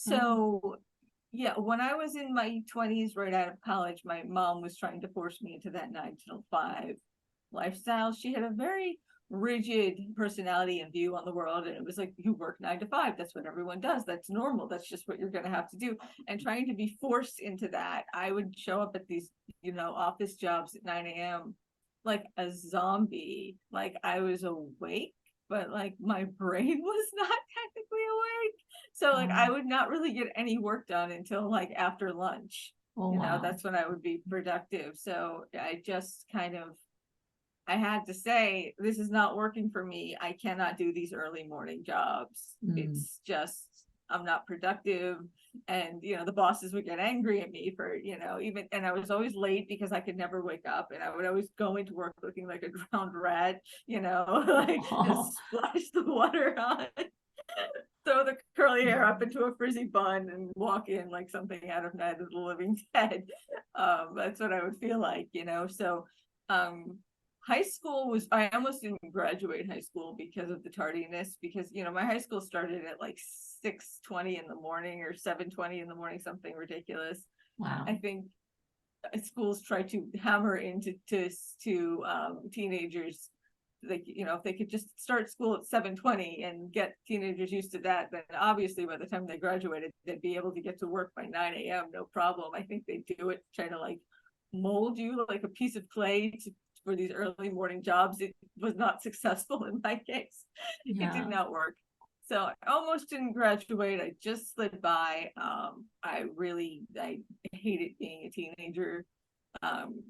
So yeah, when I was in my 20s, right out of college, my mom was trying to force me into that 9 to 5 lifestyle. She had a very rigid personality and view on the world. And it was like, you work 9 to 5. That's what everyone does. That's normal. That's just what you're going to have to do. And trying to be forced into that, I would show up at these, office jobs at 9 a.m. like a zombie. Like I was awake, but like my brain was not technically awake. So like I would not really get any work done until like after lunch. Oh, wow. That's when I would be productive. So I just kind of I had to say, this is not working for me. I cannot do these early morning jobs. It's just, I'm not productive. And, the bosses would get angry at me for, and I was always late because I could never wake up. And I would always go into work looking like a drowned rat, like just splash the water on, throw the curly hair up into a frizzy bun and walk in like something out of Night of the Living Dead. That's what I would feel like, so, high school was, I almost didn't graduate high school because of the tardiness, because my high school started at like 6:20 in the morning or 7:20 in the morning, something ridiculous. Wow. I think schools try to hammer into teenagers, like, if they could just start school at 7:20 and get teenagers used to that, then obviously by the time they graduated they'd be able to get to work by 9 a.m. no problem. I think they do it, try to like mold you like a piece of clay for these early morning jobs. It was not successful in my case. It did not work. So I almost didn't graduate. I just slid by. I hated being a teenager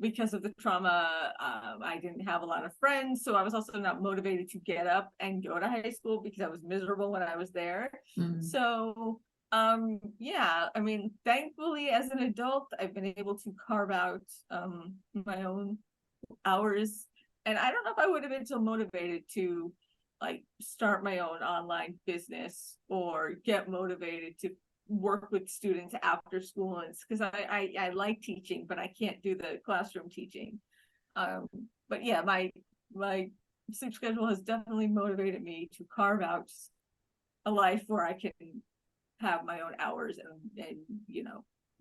because of the trauma. I didn't have a lot of friends, so I was also not motivated to get up and go to high school because I was miserable when I was there. So yeah, I mean, thankfully as an adult I've been able to carve out my own hours, and I don't know if I would have been so motivated to like start my own online business or get motivated to work with students after school, because I like teaching, but I can't do the classroom teaching. But yeah, my sleep schedule has definitely motivated me to carve out a life where I can have my own hours and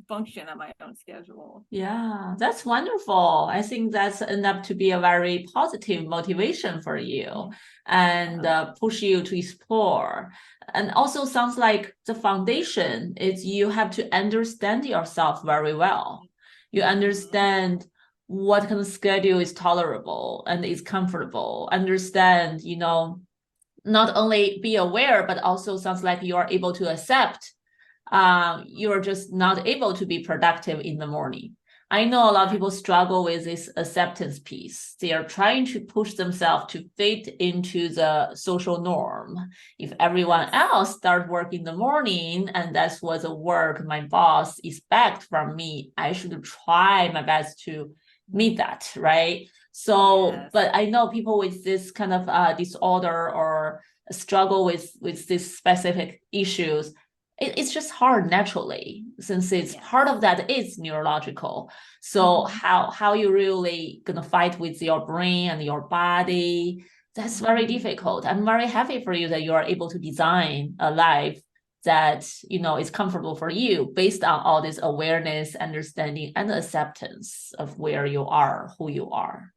function on my own schedule. Yeah, that's wonderful. I think that's end up to be a very positive motivation for you and push you to explore. And also sounds like the foundation is you have to understand yourself very well. You understand what kind of schedule is tolerable and is comfortable. Understand, not only be aware, but also sounds like you are able to accept you're just not able to be productive in the morning. I know a lot of people struggle with this acceptance piece. They are trying to push themselves to fit into the social norm. If everyone else start work in the morning and that's what the work my boss expect from me, I should try my best to meet that, right? So, but I know people with this kind of disorder or struggle with these specific issues, it's just hard naturally, since it's part of that is neurological. So how you really gonna fight with your brain and your body, that's very difficult. I'm very happy for you that you are able to design a life that is comfortable for you based on all this awareness, understanding, and acceptance of where you are, who you are.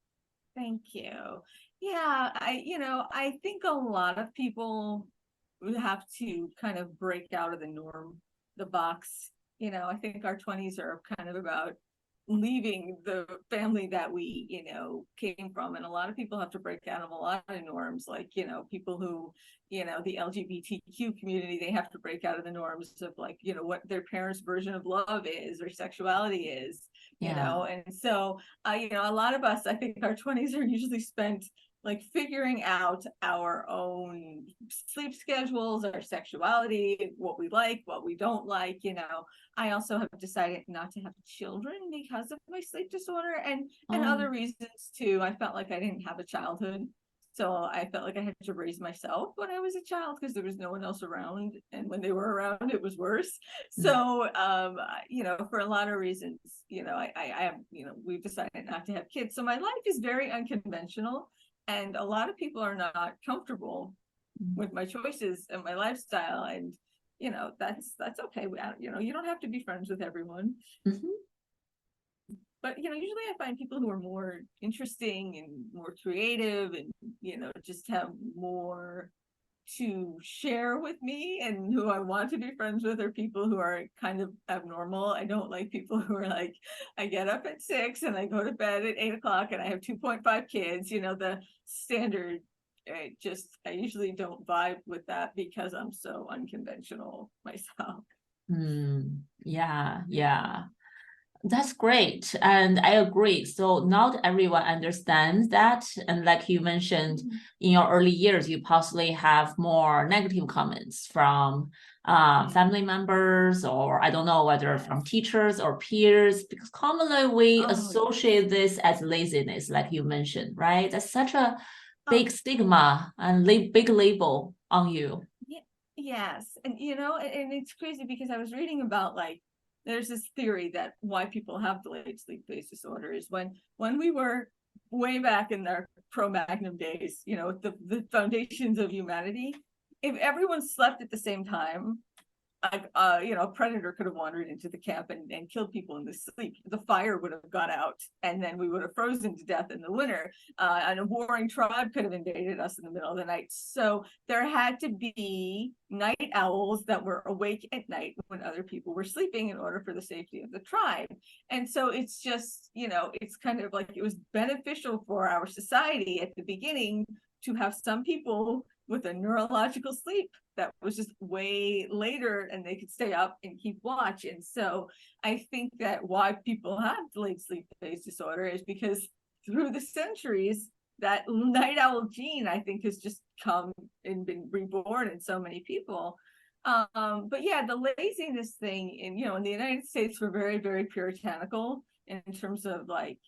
Thank you. Yeah, I think a lot of people have to kind of break out of the norm, the box. I think our 20s are kind of about leaving the family that we, came from. And a lot of people have to break out of a lot of norms, like, people who, the LGBTQ community, they have to break out of the norms of like, what their parents' version of love is or sexuality is, and so, a lot of us, I think our 20s are usually spent like figuring out our own sleep schedules, our sexuality, what we like, what we don't like. I also have decided not to have children because of my sleep disorder and other reasons too. I felt like I didn't have a childhood. So I felt like I had to raise myself when I was a child because there was no one else around. And when they were around, it was worse. So, for a lot of reasons, I we've decided not to have kids. So my life is very unconventional. And a lot of people are not comfortable with my choices and my lifestyle. And, that's okay. You don't have to be friends with everyone. Mhm. But usually I find people who are more interesting and more creative and just have more to share with me, and who I want to be friends with are people who are kind of abnormal. I don't like people who are like, I get up at 6 and I go to bed at 8 o'clock and I have 2.5 kids, the standard. I usually don't vibe with that because I'm so unconventional myself. Yeah, yeah. That's great. And I agree. So not everyone understands that. And like you mentioned, in your early years, you possibly have more negative comments from family members, or I don't know whether from teachers or peers, because commonly we associate this as laziness, like you mentioned, right? That's such a big stigma and big label on you. Yes. And and it's crazy because I was reading about, like, there's this theory that why people have delayed sleep phase disorder is when we were way back in their Cro-Magnon days, the foundations of humanity, if everyone slept at the same time, a predator could have wandered into the camp and killed people in the sleep. The fire would have gone out, and then we would have frozen to death in the winter. And a warring tribe could have invaded us in the middle of the night. So there had to be night owls that were awake at night when other people were sleeping in order for the safety of the tribe. And so it's just, it's kind of like it was beneficial for our society at the beginning to have some people with a neurological sleep that was just way later, and they could stay up and keep watch. And so I think that why people have delayed sleep phase disorder is because through the centuries, that night owl gene, I think, has just come and been reborn in so many people. But yeah, the laziness thing in the United States, we're very, very puritanical in terms of, like,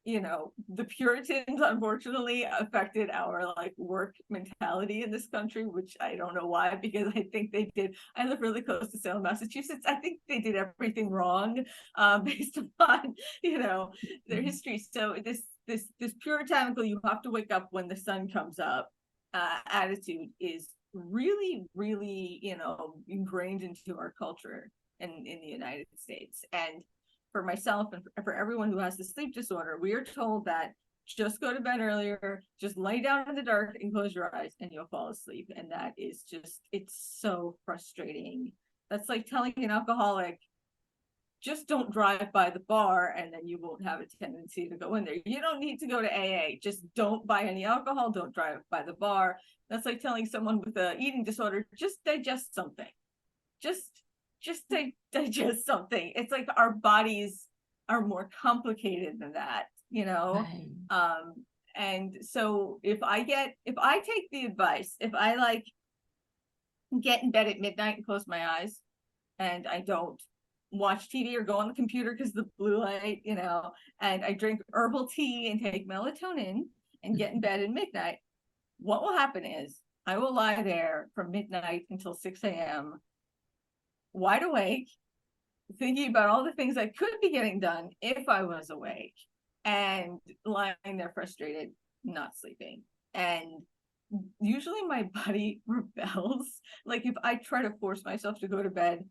the Puritans unfortunately affected our, like, work mentality in this country, which I don't know why, because I think I live really close to Salem, Massachusetts. I think they did everything wrong, based upon, their history. So this puritanical, you have to wake up when the sun comes up, attitude is really, really, ingrained into our culture in the United States. And for myself and for everyone who has the sleep disorder, we are told that just go to bed earlier, just lay down in the dark and close your eyes and you'll fall asleep. And that is just, it's so frustrating. That's like telling an alcoholic, just don't drive by the bar and then you won't have a tendency to go in there. You don't need to go to AA. Just don't buy any alcohol. Don't drive by the bar. That's like telling someone with an eating disorder, just digest something. Just digest something. It's like our bodies are more complicated than that, Right. And so if I take the advice, if I, like, get in bed at midnight and close my eyes and I don't watch TV or go on the computer because the blue light, and I drink herbal tea and take melatonin and get in bed at midnight, what will happen is I will lie there from midnight until 6 a.m. wide awake, thinking about all the things I could be getting done if I was awake, and lying there frustrated, not sleeping. And usually my body rebels. Like, if I try to force myself to go to bed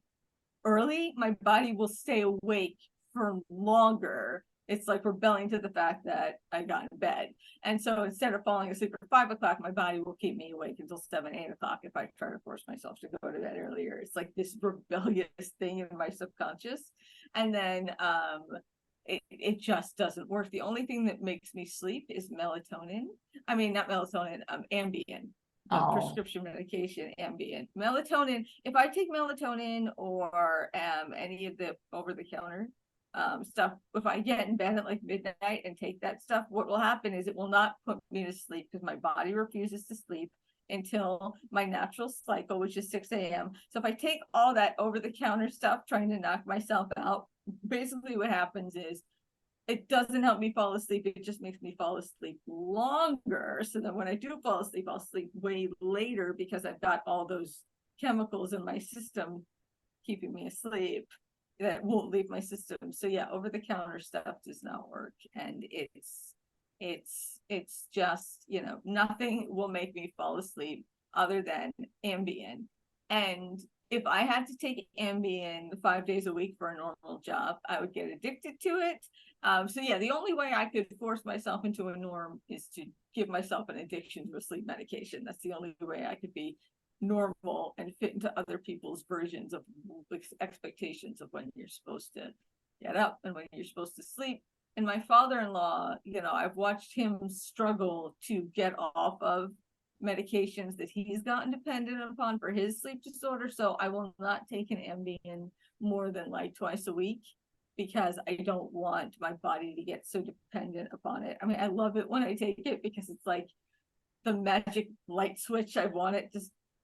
early, my body will stay awake for longer. It's like rebelling to the fact that I got in bed. And so instead of falling asleep at 5 o'clock, my body will keep me awake until 7, 8 o'clock if I try to force myself to go to bed earlier. It's like this rebellious thing in my subconscious. And then it just doesn't work. The only thing that makes me sleep is melatonin. I mean, not melatonin, Ambien. The prescription medication, Ambien. Melatonin, if I take melatonin or any of the over-the-counter stuff, if I get in bed at like midnight and take that stuff, what will happen is it will not put me to sleep because my body refuses to sleep until my natural cycle, which is 6 a.m. So if I take all that over-the-counter stuff trying to knock myself out, basically what happens is it doesn't help me fall asleep. It just makes me fall asleep longer. So that when I do fall asleep, I'll sleep way later because I've got all those chemicals in my system keeping me asleep that won't leave my system. So yeah, over-the-counter stuff does not work. And it's just, nothing will make me fall asleep other than Ambien. And if I had to take Ambien 5 days a week for a normal job, I would get addicted to it. So yeah, the only way I could force myself into a norm is to give myself an addiction to a sleep medication. That's the only way I could be normal and fit into other people's versions of expectations of when you're supposed to get up and when you're supposed to sleep. And my father-in-law, I've watched him struggle to get off of medications that he's gotten dependent upon for his sleep disorder. So I will not take an Ambien more than like twice a week because I don't want my body to get so dependent upon it. I mean, I love it when I take it because it's like the magic light switch. I want it to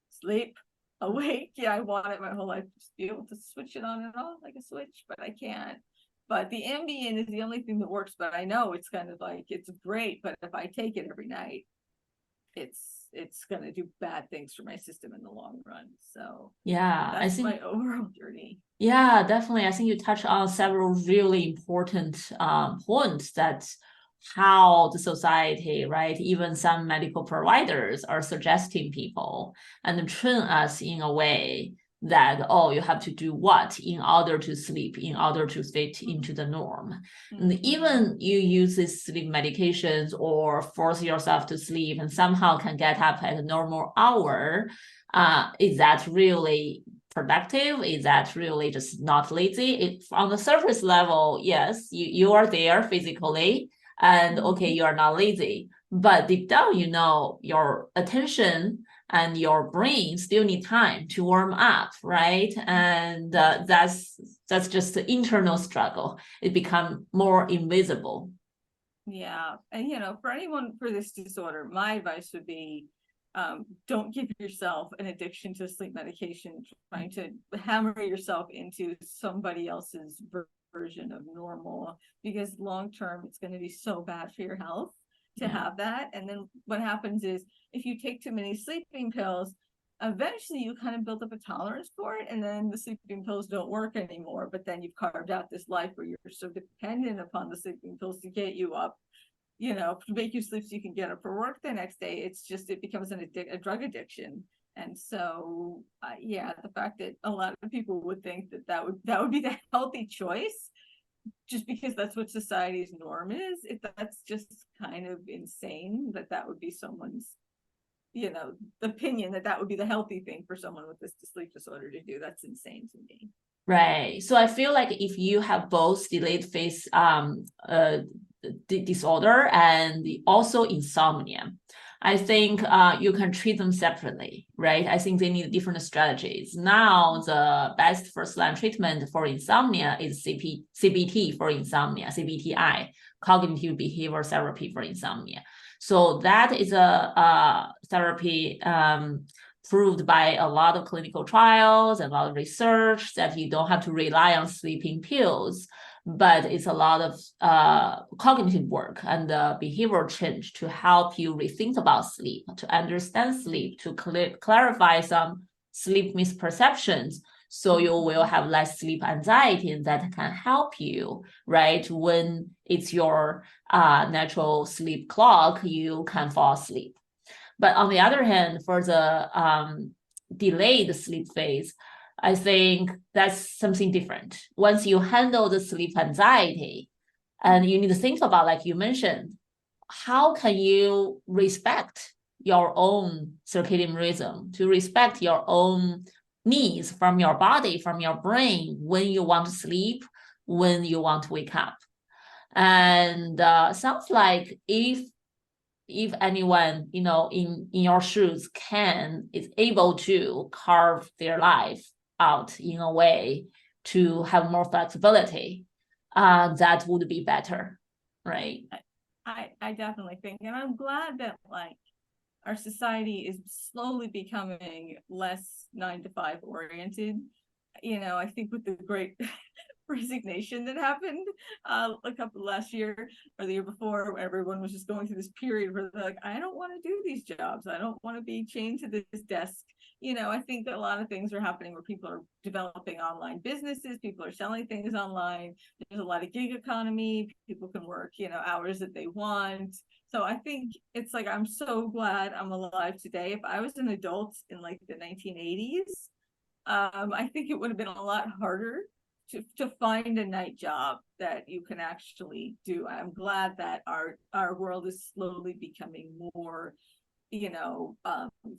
sleep, awake. Yeah, I want it my whole life to be able to switch it on and off like a switch, but I can't. But the Ambien is the only thing that works. But I know it's kind of like, it's great, but if I take it every night, it's going to do bad things for my system in the long run. So Yeah, I that's think my overall journey. yeah, definitely. I think you touched on several really important points that how the society, right, even some medical providers are suggesting people and train us in a way that, oh, you have to do what in order to sleep, in order to fit into the norm. And even you use these sleep medications or force yourself to sleep and somehow can get up at a normal hour, is that really productive? Is that really just not lazy? On the surface level, yes, you are there physically, and okay, you are not lazy. But deep down, your attention and your brain still need time to warm up, right? And that's just the internal struggle. It become more invisible. Yeah. And, for anyone for this disorder, my advice would be don't give yourself an addiction to sleep medication, trying to hammer yourself into somebody else's version of normal, because long term it's going to be so bad for your health to have that. And then what happens is if you take too many sleeping pills, eventually you kind of build up a tolerance for it, and then the sleeping pills don't work anymore. But then you've carved out this life where you're so dependent upon the sleeping pills to get you up, to make you sleep so you can get up for work the next day. It becomes a drug addiction. And so yeah, the fact that a lot of people would think that would be the healthy choice just because that's what society's norm is, that's just kind of insane that would be someone's opinion, that would be the healthy thing for someone with this sleep disorder to do. That's insane to me. Right. So I feel like if you have both delayed phase disorder and also insomnia, I think you can treat them separately, right? I think they need different strategies. Now, the best first-line treatment for insomnia is CBT for insomnia, CBTI, cognitive behavioral therapy for insomnia. So that is a therapy proved by a lot of clinical trials and a lot of research that you don't have to rely on sleeping pills, but it's a lot of cognitive work and behavioral change to help you rethink about sleep, to understand sleep, to clarify some sleep misperceptions. So you will have less sleep anxiety, and that can help you, right? When it's your natural sleep clock, you can fall asleep. But on the other hand, for the delayed sleep phase, I think that's something different. Once you handle the sleep anxiety, and you need to think about, like you mentioned, how can you respect your own circadian rhythm, to respect your own needs from your body, from your brain, when you want to sleep, when you want to wake up. And sounds like if anyone in your shoes is able to carve their life out in a way to have more flexibility, that would be better, right? I definitely think, and I'm glad that our society is slowly becoming less 9 to 5 oriented. I think with the great resignation that happened a couple last year or the year before, where everyone was just going through this period where they're like, I don't want to do these jobs, I don't want to be chained to this desk. I think that a lot of things are happening where people are developing online businesses, people are selling things online, there's a lot of gig economy, people can work hours that they want. So I think it's like, I'm so glad I'm alive today. If I was an adult in the 1980s, I think it would have been a lot harder to find a night job that you can actually do. I'm glad that our world is slowly becoming more,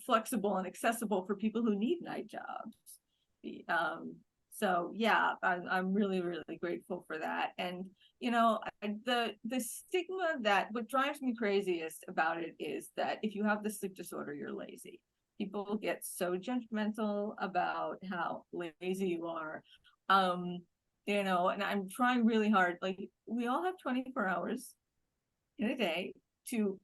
flexible and accessible for people who need night jobs. So yeah, I'm really, really grateful for that. And the stigma, that what drives me craziest about it is that if you have the sleep disorder, you're lazy. People get so judgmental about how lazy you are. And I'm trying really hard. Like, we all have 24 hours in a day to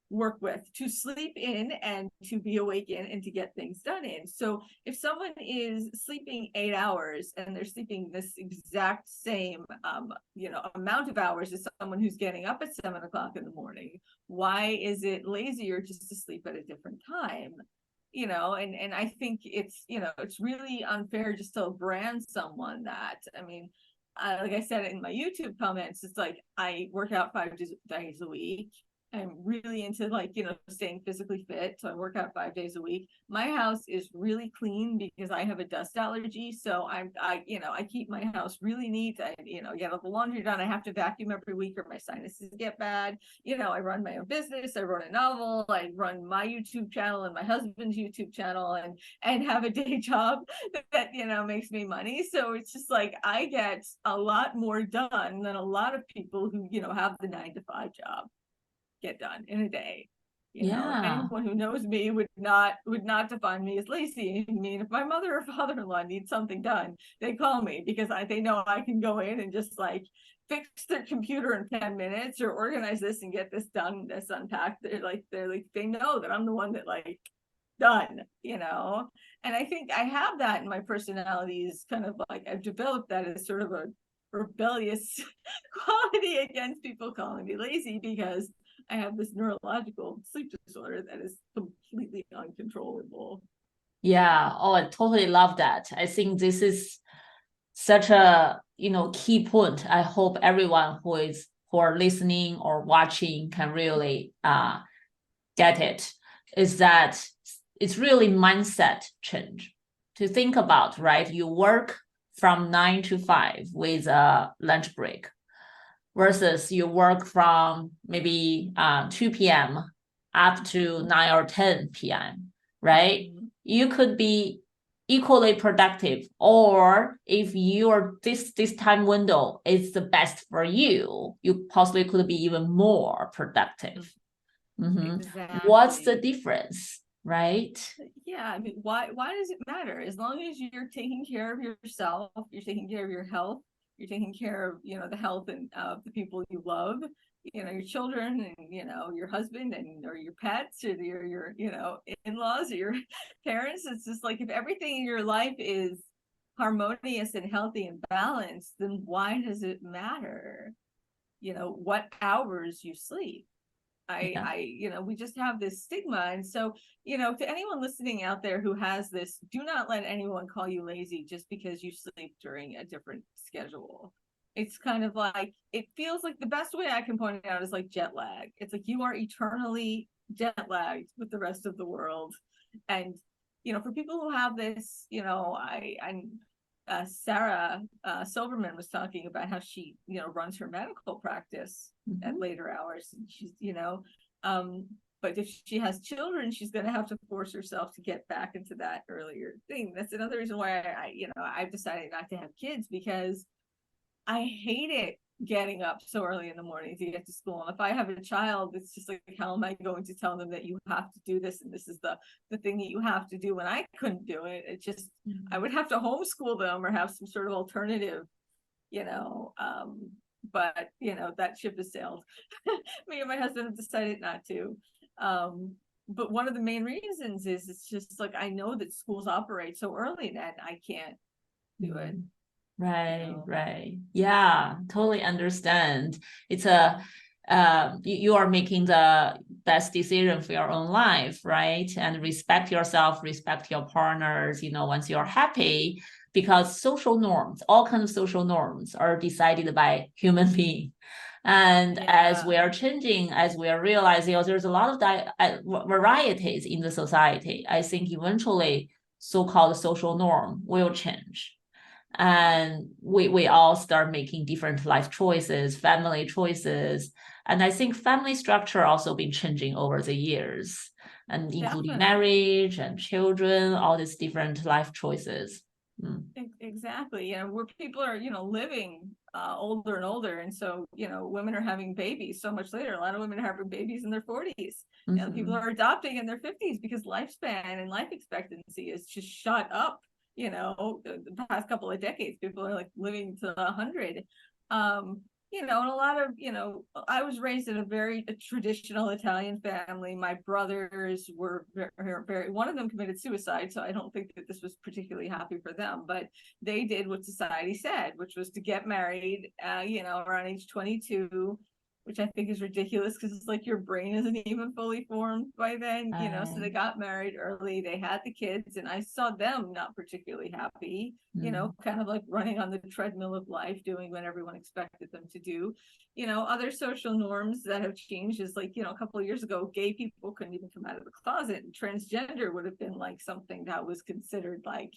work with, to sleep in and to be awake in and to get things done in. So if someone is sleeping 8 hours and they're sleeping this exact same amount of hours as someone who's getting up at 7 o'clock in the morning, why is it lazier just to sleep at a different time? And I think it's really unfair just to brand someone that. I mean, like I said in my YouTube comments, it's like, I work out 5 days a week. I'm really into staying physically fit, so I work out 5 days a week. My house is really clean because I have a dust allergy, so I keep my house really neat. I get all the laundry done. I have to vacuum every week or my sinuses get bad. I run my own business. I wrote a novel. I run my YouTube channel and my husband's YouTube channel, and have a day job that makes me money. So it's just like, I get a lot more done than a lot of people who have the 9 to 5 job get done in a day. Anyone who knows me would not define me as lazy. I mean, if my mother or father-in-law needs something done, they call me because they know I can go in and just fix their computer in 10 minutes or organize this and get this done, this unpacked. They know that I'm the one that done. And I think I have that in my personality, is kind of I've developed that as sort of a rebellious quality against people calling me lazy, because I have this neurological sleep disorder that is completely uncontrollable. Yeah. Oh, I totally love that. I think this is such a key point. I hope everyone who are listening or watching can really get it. Is that it's really mindset change to think about, right? You work from 9 to 5 with a lunch break, versus you work from maybe 2 p.m. up to 9 or 10 p.m., right? Mm-hmm. You could be equally productive, or if your this time window is the best for you, you possibly could be even more productive. Mm-hmm. Exactly. What's the difference, right? Yeah, I mean, why does it matter? As long as you're taking care of yourself, you're taking care of your health, you're taking care of the health and the people you love, your children, and your husband, and or your pets, or your in-laws, or your parents. It's just like, if everything in your life is harmonious and healthy and balanced, then why does it matter what hours you sleep? We just have this stigma. And so, to anyone listening out there who has this, do not let anyone call you lazy just because you sleep during a different schedule. It's kind of like, it feels like, the best way I can point it out is like jet lag. It's like you are eternally jet lagged with the rest of the world. And, for people who have this, Sarah Silverman was talking about how she, runs her medical practice at later hours. And she's, but if she has children, she's going to have to force herself to get back into that earlier thing. That's another reason why I've decided not to have kids, because I hate it getting up so early in the morning to get to school. And if I have a child, it's just like, how am I going to tell them that you have to do this, and this is the thing that you have to do, when I couldn't do it? It just, I would have to homeschool them or have some sort of alternative, but that ship has sailed. Me and my husband have decided not to. But one of the main reasons is, it's just like, I know that schools operate so early that I can't do it. Right. Yeah, totally understand. It's you are making the best decision for your own life, right? And respect yourself, respect your partners, once you're happy, because social norms, all kinds of social norms, are decided by human beings. And as we are changing, as we are realizing, there's a lot of varieties in the society, I think eventually so-called social norm will change. And we all start making different life choices, family choices. And I think family structure also been changing over the years, and including Definitely. marriage and children, all these different life choices. Exactly. Where people are, living older and older. And so, women are having babies so much later. A lot of women are having babies in their 40s. People are adopting in their 50s because lifespan and life expectancy is just shot up. The past couple of decades, people are like living to 100. And a lot of, I was raised in a very traditional Italian family. My brothers were very, one of them committed suicide, so I don't think that this was particularly happy for them, but they did what society said, which was to get married, around age 22, which I think is ridiculous because it's like your brain isn't even fully formed by then, so they got married early, they had the kids, and I saw them not particularly happy, kind of like running on the treadmill of life, doing what everyone expected them to do. Other social norms that have changed is like, a couple of years ago, gay people couldn't even come out of the closet, and transgender would have been like something that was considered like,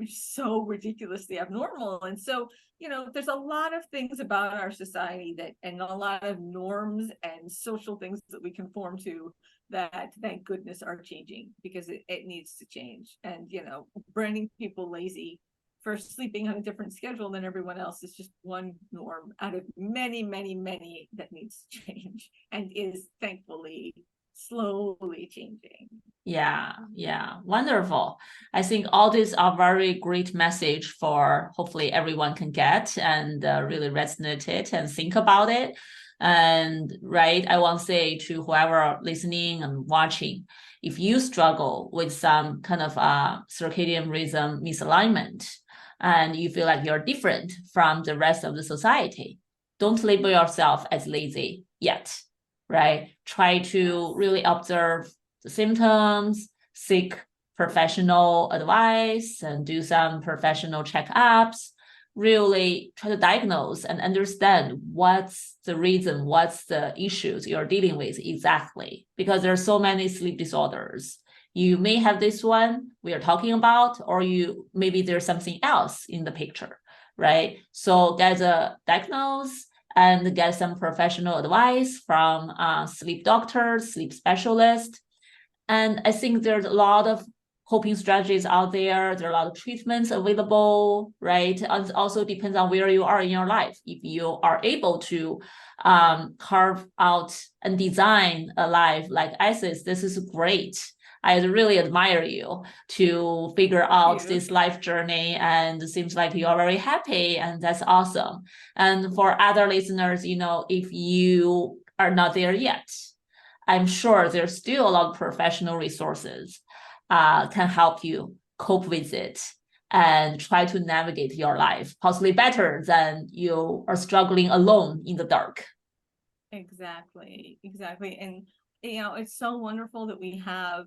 so ridiculously abnormal. And so, there's a lot of things about our society and a lot of norms and social things that we conform to that, thank goodness, are changing, because it needs to change. And, branding people lazy for sleeping on a different schedule than everyone else is just one norm out of many, many, many that needs to change, and is thankfully slowly changing. Yeah, wonderful. I think all these are very great message for hopefully everyone can get and really resonate it and think about it. And right, I want to say to whoever listening and watching, if you struggle with some kind of circadian rhythm misalignment and you feel like you're different from the rest of the society, don't label yourself as lazy yet, right? Try to really observe the symptoms, seek professional advice, and do some professional checkups. Really try to diagnose and understand what's the reason, what's the issues you're dealing with exactly. Because there are so many sleep disorders. You may have this one we are talking about, or maybe there's something else in the picture, right? So get a diagnose and get some professional advice from sleep doctors, sleep specialists. And I think there's a lot of coping strategies out there. There are a lot of treatments available, right? And it also depends on where you are in your life. If you are able to carve out and design a life like Isis, this is great. I really admire you to figure out this life journey, and it seems like you are very happy, and that's awesome. And for other listeners, if you are not there yet, I'm sure there's still a lot of professional resources can help you cope with it and try to navigate your life possibly better than you are struggling alone in the dark. Exactly. And it's so wonderful that we have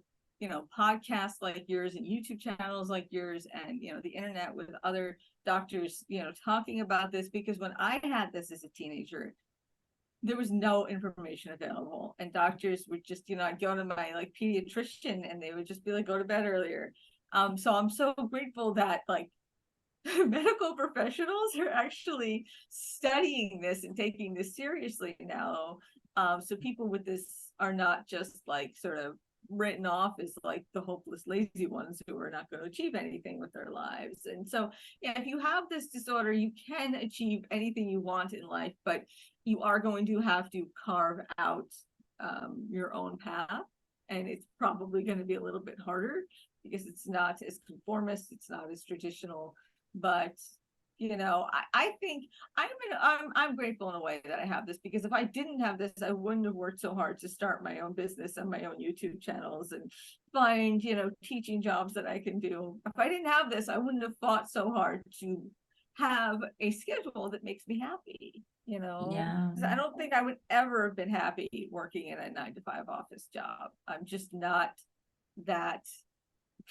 podcasts like yours and YouTube channels like yours, and the internet with other doctors talking about this, because when I had this as a teenager, there was no information available, and doctors would just I'd go to my like pediatrician and they would just be like, go to bed earlier. So I'm so grateful that like medical professionals are actually studying this and taking this seriously now. So people with this are not just like sort of written off as like the hopeless lazy ones who are not going to achieve anything with their lives. And so if you have this disorder, you can achieve anything you want in life, but you are going to have to carve out your own path, and it's probably going to be a little bit harder because it's not as conformist, it's not as traditional. But I think I'm grateful in a way that I have this, because if I didn't have this, I wouldn't have worked so hard to start my own business and my own YouTube channels and find teaching jobs that I can do. If I didn't have this, I wouldn't have fought so hard to have a schedule that makes me happy. I don't think I would ever have been happy working in a 9-to-5 office job. I'm just not that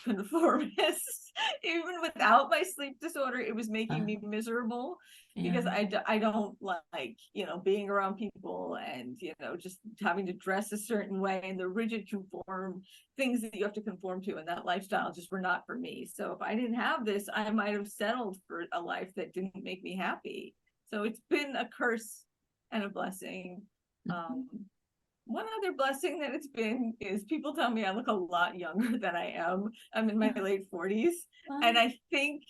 conformist. Even without my sleep disorder, it was making me miserable because I don't like, you know, being around people and, you know, just having to dress a certain way and the rigid conform things that you have to conform to, and that lifestyle just were not for me. So if I didn't have this, I might have settled for a life that didn't make me happy. So it's been a curse and a blessing. One other blessing that it's been is people tell me I look a lot younger than I am. I'm in my late 40s. And I think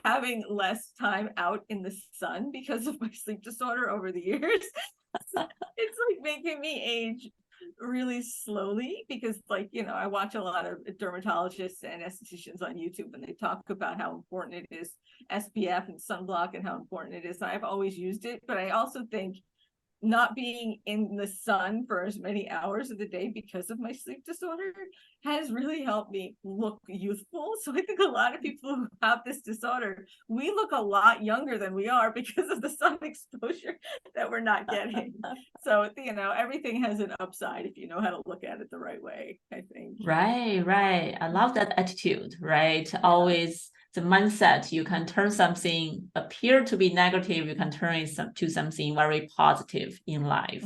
having less time out in the sun because of my sleep disorder over the years, it's like making me age really slowly, because, like, you know, I watch a lot of dermatologists and estheticians on YouTube, and they talk about how important it is, SPF and sunblock, and how important it is. I've always used it, but I also think not being in the sun for as many hours of the day because of my sleep disorder has really helped me look youthful. So I think a lot of people who have this disorder, we look a lot younger than we are because of the sun exposure that we're not getting. So, you know, everything has an upside if you know how to look at it the right way, I think. Right, right. I love that attitude, right? Always the mindset, you can turn something appear to be negative, you can turn it to something very positive in life.